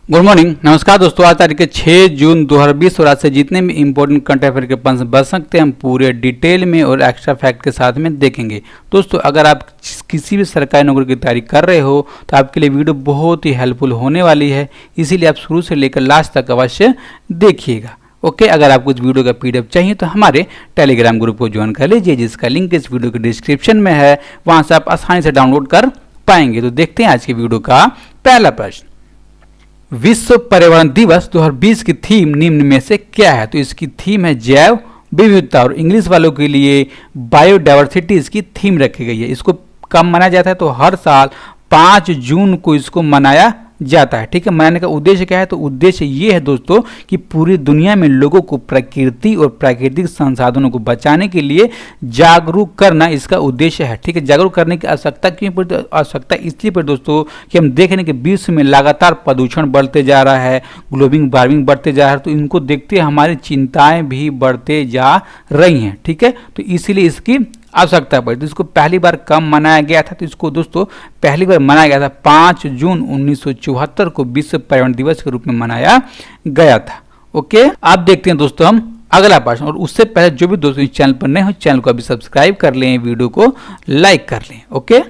Good morning, नमस्कार दोस्तों। आज तारीख 6 जून 2020 और आज से जितने भी इंपॉर्टेंट करंट अफेयर के पॉइंट्स बच सकते हैं हम पूरे डिटेल में और एक्स्ट्रा फैक्ट के साथ में देखेंगे। दोस्तों अगर आप किसी भी सरकारी नौकरी की तैयारी कर रहे हो तो आपके लिए वीडियो बहुत ही हेल्पफुल होने वाली है, इसीलिए आप शुरू से लेकर लास्ट तक अवश्य देखिएगा। ओके, अगर आपको इस वीडियो का पीडीएफ चाहिए तो हमारे टेलीग्राम ग्रुप को ज्वाइन कर लीजिए, जिसका लिंक इस वीडियो के डिस्क्रिप्शन में है, वहां से आप आसानी से डाउनलोड कर पाएंगे। तो देखते हैं आज की वीडियो का पहला प्रश्न। विश्व पर्यावरण दिवस 2020 की थीम निम्न में से क्या है? तो इसकी थीम है जैव विविधता, और इंग्लिश वालों के लिए बायोडाइवर्सिटी इसकी थीम रखी गई है। इसको कब मनाया जाता है? तो हर साल 5 जून को इसको मनाया जाता है। ठीक है, मनाने का उद्देश्य क्या है? तो उद्देश्य ये है दोस्तों कि पूरी दुनिया में लोगों को प्रकृति और प्राकृतिक संसाधनों को बचाने के लिए जागरूक करना इसका उद्देश्य है। ठीक है, जागरूक करने की आवश्यकता क्यों पड़ी? आवश्यकता इसलिए पड़ी दोस्तों कि हम देख रहे हैं कि विश्व में लगातार प्रदूषण बढ़ते जा रहा है, ग्लोबल वार्मिंग बढ़ते जा रहा है, तो इनको देखते हुए हमारी चिंताएं भी बढ़ते जा रही हैं। ठीक है, तो इसीलिए इसकी आवश्यकता पड़ी। तो इसको पहली बार कब मनाया गया था? तो इसको दोस्तों पहली बार मनाया गया था 5 जून 1974 को विश्व पर्यावरण दिवस के रूप में मनाया गया था। ओके, आप देखते हैं दोस्तों हम अगला प्रश्न। और उससे पहले जो भी दोस्तों इस चैनल पर नए हो, चैनल को अभी सब्सक्राइब कर लें, वीडियो को लाइक कर लें। ओके,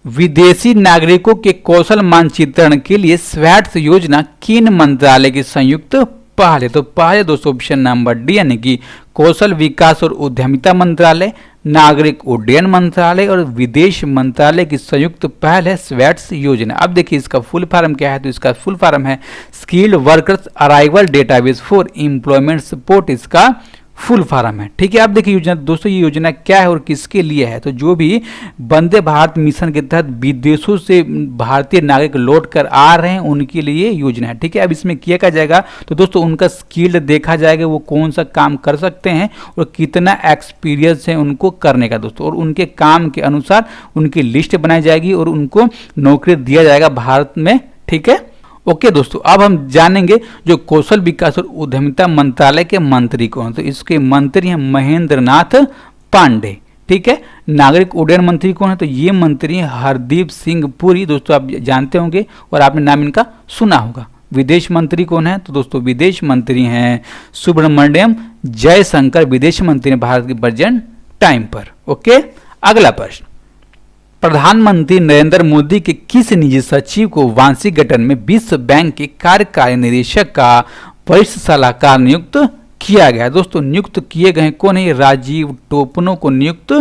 विदेशी नागरिकों के कौशल मानचित्रण के लिए स्वैट्स योजना किन मंत्रालय की संयुक्त पहल है? तो पहले दोस्तों ऑप्शन नंबर डी, यानी कि कौशल विकास और उद्यमिता मंत्रालय, नागरिक उड्डयन मंत्रालय और विदेश मंत्रालय की संयुक्त पहल है स्वैट्स योजना। अब देखिए इसका फुल फॉर्म क्या है? तो इसका फुल फॉर्म है skilled workers arrival database for employment support, इसका फुल फॉर्म है। ठीक है, अब देखिए योजना दोस्तों, ये योजना क्या है और किसके लिए है? तो जो भी वंदे भारत मिशन के तहत विदेशों से भारतीय नागरिक लौट कर आ रहे हैं उनके लिए योजना है। ठीक है, अब इसमें क्या किया जाएगा? तो दोस्तों उनका स्किल्ड देखा जाएगा, वो कौन सा काम कर सकते हैं और कितना एक्सपीरियंस है उनको करने का दोस्तों, और उनके काम के अनुसार उनकी लिस्ट बनाई जाएगी और उनको नौकरी दिया जाएगा भारत में। ठीक है, ओके दोस्तों, अब हम जानेंगे जो कौशल विकास और उद्यमिता मंत्रालय के मंत्री कौन। तो इसके मंत्री हैं महेंद्र नाथ पांडे। ठीक है, नागरिक उड्डयन मंत्री कौन है? तो ये मंत्री हैं हरदीप सिंह पुरी। दोस्तों आप जानते होंगे और आपने नाम इनका सुना होगा। विदेश मंत्री कौन है? तो दोस्तों विदेश मंत्री हैं सुब्रमण्यम जयशंकर, विदेश मंत्री हैं भारत के प्रेजेंट टाइम पर। ओके, अगला प्रश्न। प्रधानमंत्री नरेंद्र मोदी के किस निजी सचिव को वार्षिक गठन में विश्व बैंक के कार्यकारी निदेशक का वरिष्ठ सलाहकार नियुक्त किया गया? दोस्तों नियुक्त किए गए कौन है? राजीव टोपनो को नियुक्त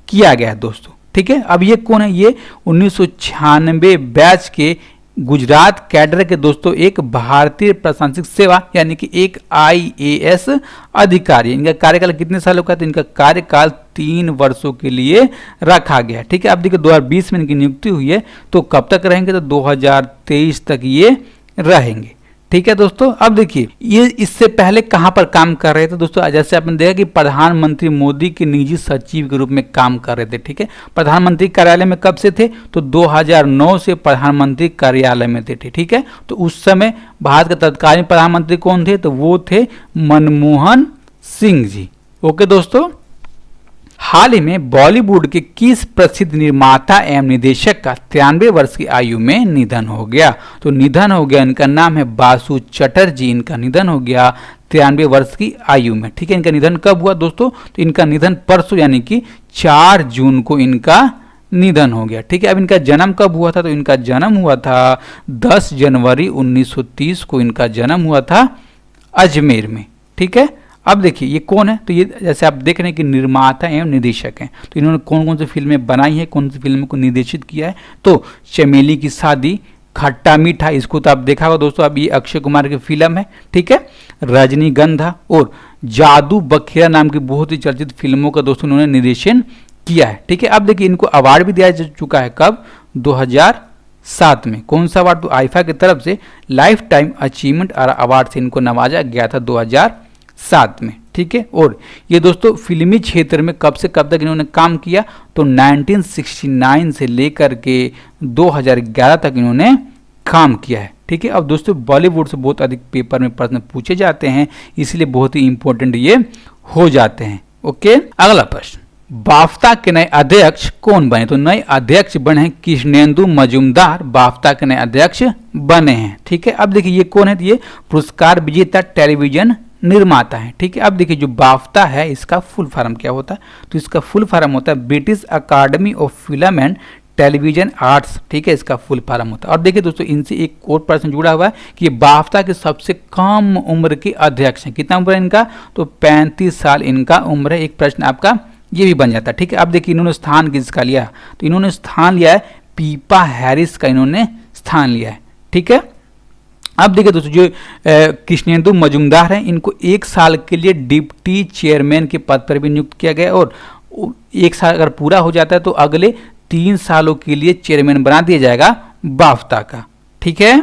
किया गया दोस्तों। ठीक है, अब ये कौन है? ये 1996 बैच के गुजरात कैडर के दोस्तों एक भारतीय प्रशासनिक सेवा यानी कि एक IAS अधिकारी। इनका कार्यकाल कितने सालों का? तो इनका कार्यकाल 3 वर्षों के लिए रखा गया। ठीक है, अब देखिए 2020 में इनकी नियुक्ति हुई है, तो कब तक रहेंगे? तो 2023 तक ये रहेंगे। ठीक है दोस्तों, अब देखिए ये इससे पहले कहां पर काम कर रहे थे? दोस्तों जैसे आपने देखा कि प्रधानमंत्री मोदी के निजी सचिव के रूप में काम कर रहे थे। ठीक है, प्रधानमंत्री कार्यालय में कब से थे? तो 2009 से प्रधानमंत्री कार्यालय में थे। ठीक है, तो उस समय भारत के तत्कालीन प्रधानमंत्री कौन थे? तो वो थे मनमोहन सिंह जी। ओके दोस्तों, हाल ही में बॉलीवुड के किस प्रसिद्ध निर्माता एवं निदेशक का 93 वर्ष की आयु में निधन हो गया? तो निधन हो गया, इनका नाम है बासु चटर्जी। इनका निधन हो गया 93 वर्ष की आयु में। ठीक है, इनका निधन कब हुआ दोस्तों? तो इनका निधन परसों यानी कि 4 जून को इनका निधन हो गया। ठीक है, अब इनका जन्म कब हुआ था? तो इनका जन्म हुआ था 10 जनवरी 1930 को इनका जन्म हुआ था अजमेर में। ठीक है, अब देखिए ये कौन है? तो ये जैसे आप देख रहे हैं कि निर्माता एवं निदेशक हैं, तो इन्होंने कौन कौन सी फिल्में बनाई हैं, कौन सी फिल्मों को निर्देशित किया है? तो चमेली की शादी, खट्टा मीठा, इसको तो आप देखा होगा दोस्तों, अब ये अक्षय कुमार की फिल्म है। ठीक है, रजनीगंधा और जादू बखेरा नाम की बहुत ही चर्चित फिल्मों का दोस्तों इन्होंने निर्देशन किया है। ठीक है, अब देखिए इनको अवार्ड भी दिया जा चुका है। कब? 2007 में। कौन सा अवार्ड? तो आईफा की तरफ से लाइफ टाइम अचीवमेंट अवार्ड से इनको नवाजा गया था 2007 में। ठीक है, और ये दोस्तों फिल्मी क्षेत्र में कब से कब तक इन्होंने काम किया? तो 1969 से लेकर के 2011 तक इन्होंने काम किया है। ठीक है, अब दोस्तों बॉलीवुड से बहुत अधिक पेपर में प्रश्न पूछे जाते हैं, इसलिए बहुत ही इंपॉर्टेंट ये हो जाते हैं। ओके, अगला प्रश्न। बाफ्ता के नए अध्यक्ष कौन बने? तो नए अध्यक्ष बने हैं कृष्णेंदु मजूमदार, बाफ्ता के नए अध्यक्ष बने हैं। ठीक है, अब देखिए ये कौन है? तो ये पुरस्कार विजेता टेलीविजन निर्माता है। ठीक है, अब देखिए जो बाफ्ता है इसका फुल फॉर्म क्या होता है? तो इसका फुल फॉर्म होता है British academy of film and television arts. ठीक है, इसका फुल फॉर्म होता है। और देखिए दोस्तों, इनसे एक और प्रश्न जुड़ा हुआ है कि बाफ्ता के सबसे कम उम्र के अध्यक्ष हैं। कितना उम्र है इनका? तो 35 साल इनका उम्र है। एक प्रश्न आपका ये भी बन जाता है। ठीक है, अब देखिए इन्होंने स्थान किसका लिया? तो इन्होंने स्थान लिया है पीपा हैरिस का, इन्होंने स्थान लिया है। ठीक है, अब देखिए दोस्तों, जो कृष्णेंदु मजूमदार हैं इनको 1 साल के लिए डिप्टी चेयरमैन के पद पर भी नियुक्त किया गया, और 1 साल अगर पूरा हो जाता है तो अगले 3 सालों के लिए चेयरमैन बना दिया जाएगा बाफ्ता का। ठीक है,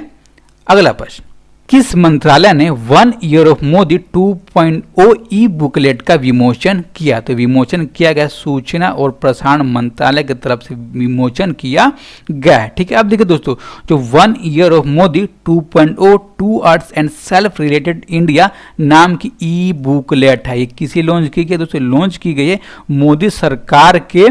अगला प्रश्न, किस मंत्रालय ने 1 year of Modi 2.0 E booklet का विमोचन किया? तो विमोचन किया गया सूचना और प्रसारण मंत्रालय की तरफ से विमोचन किया गया है। ठीक है, अब देखिए दोस्तों, जो 1 year of Modi 2.0 to earth and self related India नाम की ई बुकलेट है, ये किसी लॉन्च की गई? दोस्तों लॉन्च की गई है मोदी सरकार के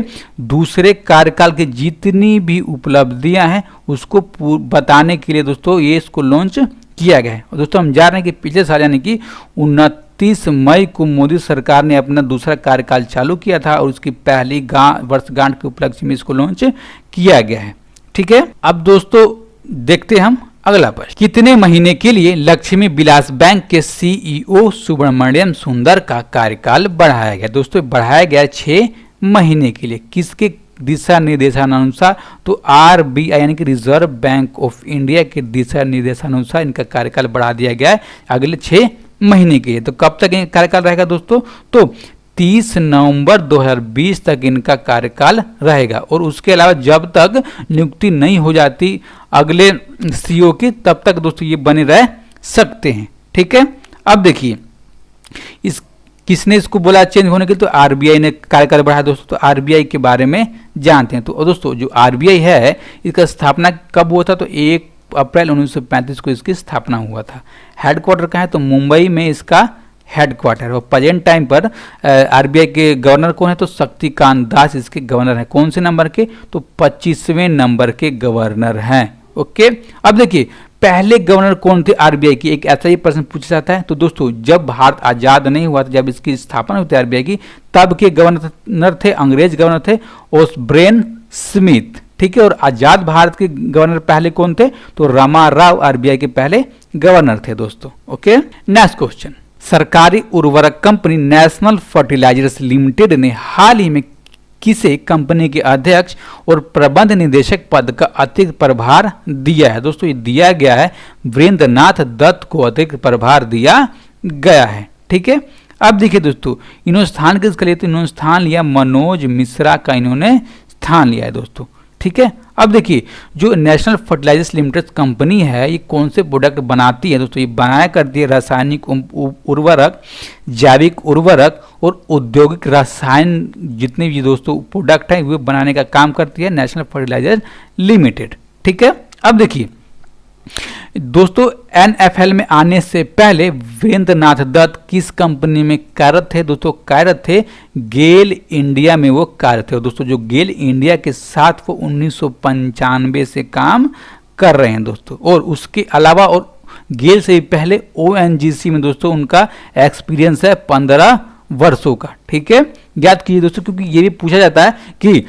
दूसरे कार्यकाल की जितनी भी उपलब्धियां हैं उसको बताने के लिए दोस्तों ये इसको लॉन्च किया गया है। और दोस्तों हम जा रहे हैं कि पिछले साल यानी कि 29 मई को मोदी सरकार ने अपना दूसरा कार्यकाल चालू किया था और उसकी पहली वर्षगांठ के उपलक्ष्य में इसको लॉन्च किया गया है। ठीक है, अब दोस्तों देखते हैं हम अगला प्रश्न, कितने महीने के लिए लक्ष्मी विलास बैंक के सीईओ सुब्रमण्यम सुंदर का कार्यकाल बढ़ाया गया? दोस्तों बढ़ाया गया 6 महीने के लिए। किसके दिशा निर्देशानुसार? तो आरबीआई यानी कि रिजर्व बैंक ऑफ इंडिया के दिशा निर्देशानुसार इनका कार्यकाल बढ़ा दिया गया है अगले 6 महीने के लिए। तो कब तक कार्यकाल रहेगा दोस्तों? तो 30 नवंबर 2020 तक इनका कार्यकाल रहेगा, और उसके अलावा जब तक नियुक्ति नहीं हो जाती अगले सीईओ की तब तक दोस्तों ये बने रह सकते हैं। ठीक है, अब देखिए इस किसने इसको बोला चेंज होने के? तो आरबीआई ने कार्यकाल बढ़ाया दोस्तों। तो आरबीआई के बारे में जानते हैं। तो दोस्तों जो आरबीआई है इसका स्थापना कब हुआ था? तो 1 अप्रैल 1935 को इसकी स्थापना हुआ था। हेडक्वार्टर कहाँ है? तो मुंबई में इसका हेडक्वार्टर। और प्रेजेंट टाइम पर आरबीआई के गवर्नर कौन है? तो शक्तिकांत दास इसके गवर्नर हैं। कौन से नंबर के? तो 25वें नंबर के गवर्नर हैं। ओके, अब देखिए पहले गवर्नर कौन थे आरबीआई की? एक ऐसा ही प्रश्न पूछा जाता है। तो दोस्तों जब भारत आजाद नहीं हुआ था, जब इसकी स्थापना हुई थी आरबीआई की, तब के गवर्नर थे, अंग्रेज गवर्नर थे ओसब्रेन स्मिथ। ठीक है, और आजाद भारत के गवर्नर पहले कौन थे? तो रामाराव आरबीआई के पहले गवर्नर थे दोस्तों। ओके, नेक्स्ट क्वेश्चन, सरकारी उर्वरक कंपनी नेशनल फर्टिलाइजर्स लिमिटेड ने हाल ही में किसे कंपनी के अध्यक्ष और प्रबंध निदेशक पद का अतिरिक्त प्रभार दिया है? दोस्तों ये दिया गया है वीरेंद्रनाथ दत्त को अतिरिक्त प्रभार दिया गया है। ठीक है, अब देखिए दोस्तों इन्होंने स्थान किसका लिया? तो इन्होंने स्थान लिया मनोज मिश्रा का, इन्होंने स्थान लिया है दोस्तों। ठीक है, अब देखिए जो नेशनल फर्टिलाइजर्स लिमिटेड कंपनी है ये कौन से प्रोडक्ट बनाती है? दोस्तों ये बनाया करती है रासायनिक उर्वरक, जैविक उर्वरक और औद्योगिक रसायन, जितने भी दोस्तों प्रोडक्ट हैं वो बनाने का काम करती है नेशनल फर्टिलाइजर लिमिटेड। ठीक है, अब देखिए दोस्तों एनएफएल में आने से पहले वीरेंद्रनाथ दत्त किस कंपनी में कार्यरत थे? दोस्तों कार्यरत थे गेल इंडिया में वो कार्यरत थे। दोस्तों जो गेल इंडिया के साथ वो 1995 से काम कर रहे हैं दोस्तों, और उसके अलावा और गेल से भी पहले ओएनजीसी में दोस्तों उनका एक्सपीरियंस है 15 वर्षों का। ठीक है, याद कीजिए दोस्तों, क्योंकि ये भी पूछा जाता है कि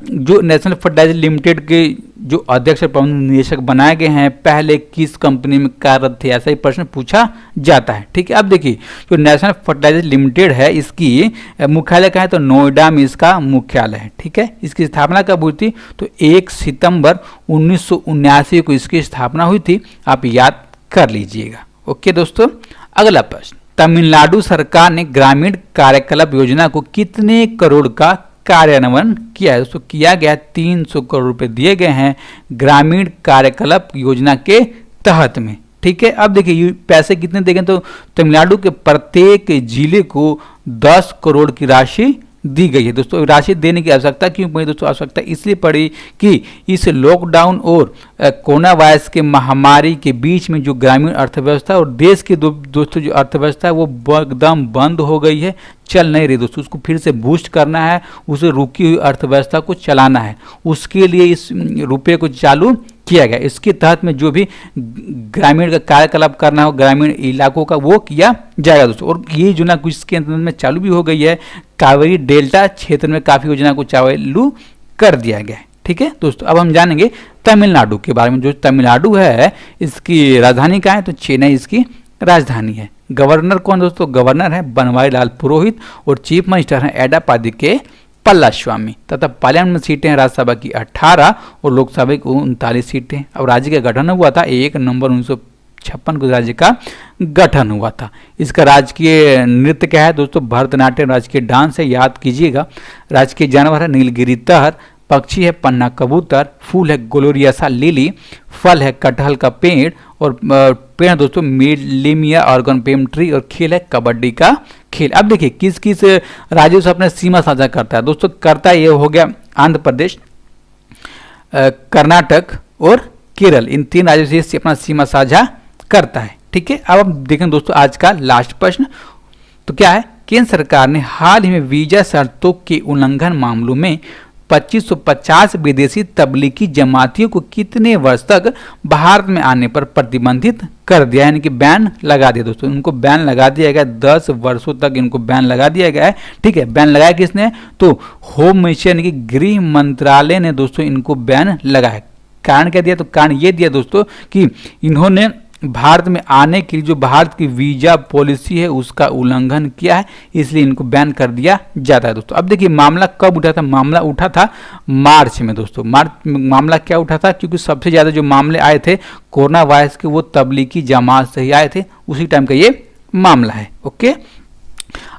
जो नेशनल फर्टिलाइजर लिमिटेड के जो अध्यक्ष और प्रबंध निदेशक बनाए गए हैं पहले किस कंपनी में कार्यरत थे, ऐसा ही प्रश्न पूछा जाता है। ठीक है, अब देखिए जो नेशनल फर्टिलाइजर लिमिटेड है इसकी मुख्यालय कहाँ है? तो नोएडा में इसका मुख्यालय है। ठीक है, इसकी स्थापना कब हुई थी? तो 1 सितंबर 1979 को इसकी स्थापना हुई थी, आप याद कर लीजिएगा। ओके दोस्तों, अगला प्रश्न, तमिलनाडु सरकार ने ग्रामीण कार्यकलाप योजना को कितने करोड़ का कार्यान्वयन किया है? दोस्तों किया गया 300 करोड़ रुपए दिए गए हैं ग्रामीण कार्यकलाप योजना के तहत में। ठीक है, अब देखिए ये पैसे कितने देंगे? तो तमिलनाडु के प्रत्येक जिले को 10 करोड़ की राशि दी गई है। दोस्तों राशि देने की आवश्यकता क्यों पड़ी दोस्तों? आवश्यकता इसलिए पड़ी कि इस लॉकडाउन और कोरोना वायरस के महामारी के बीच में जो ग्रामीण अर्थव्यवस्था और देश की दोस्तों जो अर्थव्यवस्था है वो एकदम बंद हो गई है, चल नहीं रही दोस्तों। उसको फिर से बूस्ट करना है, उसे रुकी हुई अर्थव्यवस्था को चलाना है, उसके लिए इस रुपये को चालू किया गया। इसके तहत में जो भी ग्रामीण का कार्यकलाप करना हो ग्रामीण इलाकों का वो किया जाएगा दोस्तों। और ये योजना कुछ इसके अंदर में चालू भी हो गई है, कावेरी डेल्टा क्षेत्र में काफ़ी योजना को चालू कर दिया गया है। ठीक है दोस्तों, अब हम जानेंगे तमिलनाडु के बारे में। जो तमिलनाडु है इसकी राजधानी कहाँ है? तो चेन्नई इसकी राजधानी है। गवर्नर कौन दोस्तों? गवर्नर है बनवारी लाल पुरोहित और चीफ मिनिस्टर हैं एडापादी के पल्लास्वामी। तथा पार्लियामेंट में सीटें हैं राज्यसभा की 18 और लोकसभा की 39 सीटें। अब राज्य का गठन हुआ था 1 नवंबर 1956 को राज्य का गठन हुआ था। इसका राजकीय नृत्य क्या है दोस्तों? भरतनाट्यम राजकीय डांस है, याद कीजिएगा। राजकीय जानवर है नीलगिरी तहर, पक्षी है पन्ना कबूतर, फूल है ग्लोरियसा लिली, फल है कटहल का पेड़ और पेड़ दोस्तों मेलिमिया ऑर्गन ट्री और खेल है कबड्डी का खेल। अब देखिए किस किस राज्यों से अपने सीमा साझा करता है दोस्तों? करता है ये हो गया आंध्र प्रदेश, कर्नाटक और केरल, इन 3 राज्यों से अपना सीमा साझा करता है। ठीक है, अब हम देखें दोस्तों आज का लास्ट प्रश्न तो क्या है? केंद्र सरकार ने हाल ही में वीजा शर्तों के उल्लंघन मामलों में 2550 विदेशी तबलीगी जमातियों को कितने वर्ष तक भारत में आने पर प्रतिबंधित कर दिया, यानी कि बैन लगा दिया दोस्तों। इनको बैन लगा दिया गया, 10 वर्षों तक इनको बैन लगा दिया गया है। ठीक है, बैन लगाया किसने? तो होम मिनिस्ट्री यानी कि गृह मंत्रालय ने दोस्तों इनको बैन लगाया। कारण क्या दिया? तो कारण ये दिया दोस्तों कि इन्होंने भारत में आने के लिए जो भारत की वीजा पॉलिसी है उसका उल्लंघन किया है, इसलिए इनको बैन कर दिया जाता है दोस्तों। अब देखिए मामला कब उठा था? मामला उठा था मार्च में दोस्तों। मार्च में मामला क्या उठा था? क्योंकि सबसे ज़्यादा जो मामले आए थे कोरोना वायरस के वो तबलीगी जमात से ही आए थे, उसी टाइम का ये मामला है। ओके,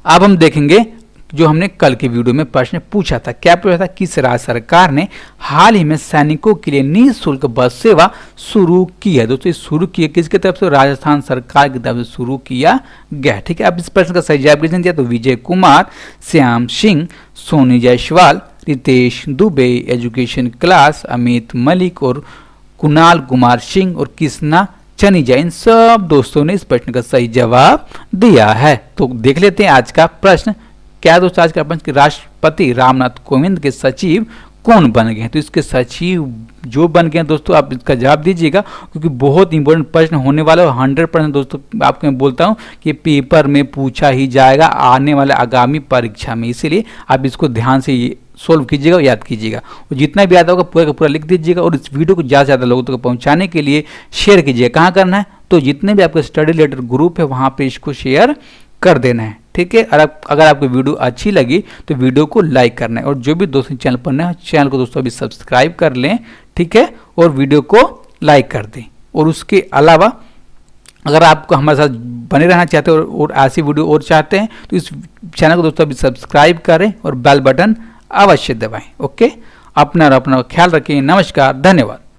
अब हम देखेंगे जो हमने कल के वीडियो में प्रश्न पूछा था। क्या पूछा था? किस राज्य सरकार ने हाल ही में सैनिकों के लिए निःशुल्क बस सेवा शुरू की है दोस्तों? शुरू की है किसकी तरफ से? राजस्थान सरकार की तरफ से शुरू किया गया। ठीक है, अब इस प्रश्न का सही जवाब किसने दिया? तो विजय कुमार, श्याम सिंह, सोनी जायसवाल, रितेश दुबे, एजुकेशन क्लास, अमित मलिक और कुणाल कुमार सिंह और कृष्णा चनीजा, इन सब दोस्तों ने इस प्रश्न का सही जवाब दिया है। तो देख लेते हैं आज का प्रश्न। क्या दोस्तों आज का प्रश्न कि राष्ट्रपति रामनाथ कोविंद के सचिव कौन बन गए हैं? तो इसके सचिव जो बन गए हैं दोस्तों आप इसका जवाब दीजिएगा, क्योंकि बहुत इंपॉर्टेंट प्रश्न होने वाला है। 100% दोस्तों आपको मैं बोलता हूं कि पेपर में पूछा ही जाएगा आने वाले आगामी परीक्षा में, इसीलिए आप इसको ध्यान से सोल्व कीजिएगा और याद कीजिएगा। और जितना भी याद होगा पूरा का पूरा लिख दीजिएगा और इस वीडियो को ज़्यादा से ज़्यादा लोगों तक पहुँचाने के लिए शेयर कीजिएगा। कहाँ करना है? तो जितने भी आपके स्टडी रिलेटेड ग्रुप है वहाँ पर इसको शेयर कर देना है। ठीक है, और अगर आपको वीडियो अच्छी लगी तो वीडियो को लाइक करना है और जो भी दोस्तों चैनल पर नए हैं चैनल को दोस्तों अभी सब्सक्राइब कर लें। ठीक है, और वीडियो को लाइक कर दें। और उसके अलावा अगर आपको हमारे साथ बने रहना चाहते हैं और ऐसी वीडियो और चाहते हैं तो इस चैनल को दोस्तों अभी सब्सक्राइब करें और बेल बटन अवश्य दबाएं। ओके, अपना ख्याल रखें। नमस्कार, धन्यवाद।